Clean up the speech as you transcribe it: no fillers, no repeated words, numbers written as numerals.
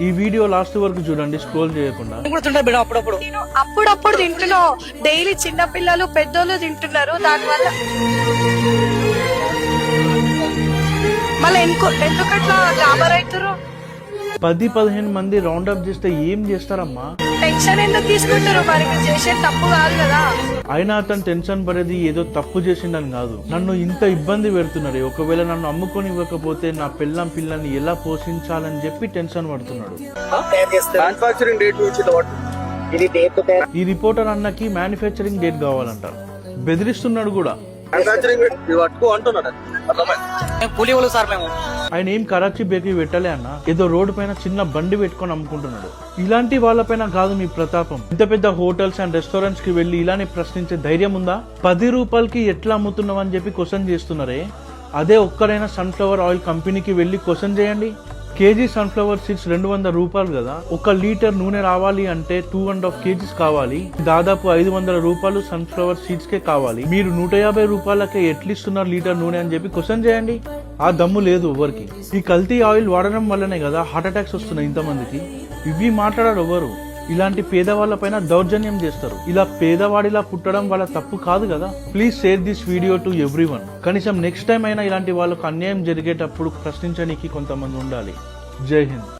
ఈ video last వరకు చూడండి, స్క్రోల్ చేయకుండా. అప్పుడప్పుడు తింటున్నావు, డైలీ చిన్న పిల్లలు పెద్దోళ్ళు తింటున్నారు, దానివల్ల మళ్ళీ ఎందుకట్లా గ్లామర్ అవుతారు? 10-15 మంది రౌండ్ అప్ చేస్తే ఏం చేస్తారమ్మా? టెన్షన్ ఎందుకు తీసుకుంటారు? మరి మీరు చేసే తప్పు కాదు కదా. అయినా అతను టెన్షన్ పడేది ఏదో తప్పు చేసిండని కాదు, నన్ను ఇంత ఇబ్బంది పెడుతున్నారు, ఒకవేళ నన్ను అమ్ముకొని ఇవ్వకపోతే నా పిల్లని ఎలా పోషించాలని చెప్పి టెన్షన్ పడుతున్నాడు. ఈ రిపోర్టర్ అన్నకి మ్యానుఫ్యాక్చరింగ్ డేట్ కావాలంట, బెదిరిస్తున్నాడు కూడా. ఆయన ఏం కరాచీ బేకరీ పెట్టలే అన్న, ఏదో రోడ్డు పైన చిన్న బండి పెట్టుకొని అమ్ముకుంటున్నాడు. ఇలాంటి వాళ్ళపైన కాదు మీ ప్రతాపం. పెద్ద పెద్ద హోటల్స్ అండ్ రెస్టారెంట్స్ కి వెళ్లి ఇలానే ప్రశ్నించే ధైర్యం ఉందా? 10 రూపాయలకి ఎట్లా అమ్ముతున్నావు అని చెప్పి క్వశ్చన్ చేస్తున్నారే. అదే ఒక్కడైనా సన్ఫ్లవర్ ఆయిల్ కంపెనీకి వెళ్లి క్వశ్చన్ చేయండి. కేజీ సన్ఫ్లవర్ సీడ్స్ 200 రూపాయలు కదా, 1 లీటర్ నూనె రావాలి అంటే 2.5 kgs కావాలి, దాదాపు 500 రూపాయలు సన్ఫ్లవర్ సీడ్స్ కే కావాలి. మీరు 150 రూపాయలకే ఎట్లిస్తున్నారు లీటర్ నూనె అని చెప్పి క్వశ్చన్ చేయండి. ఆ దమ్ము లేదు ఎవరికి. ఈ కల్తీ ఆయిల్ వాడడం వల్లనే కదా హార్ట్ అటాక్స్ వస్తున్నాయి ఇంతమందికి. ఇవి మాట్లాడారు ఎవరు? ఇలాంటి పేదవాళ్ల పైన దౌర్జన్యం చేస్తారు. ఇలా పేదవాడిలా పుట్టడం వాళ్ళ తప్పు కాదు కదా. Please share this video to everyone. కనీసం నెక్స్ట్ టైం అయినా ఇలాంటి వాళ్ళకు అన్యాయం జరిగేటప్పుడు ప్రశ్నించడానికి కొంతమంది ఉండాలి. జై హింద్.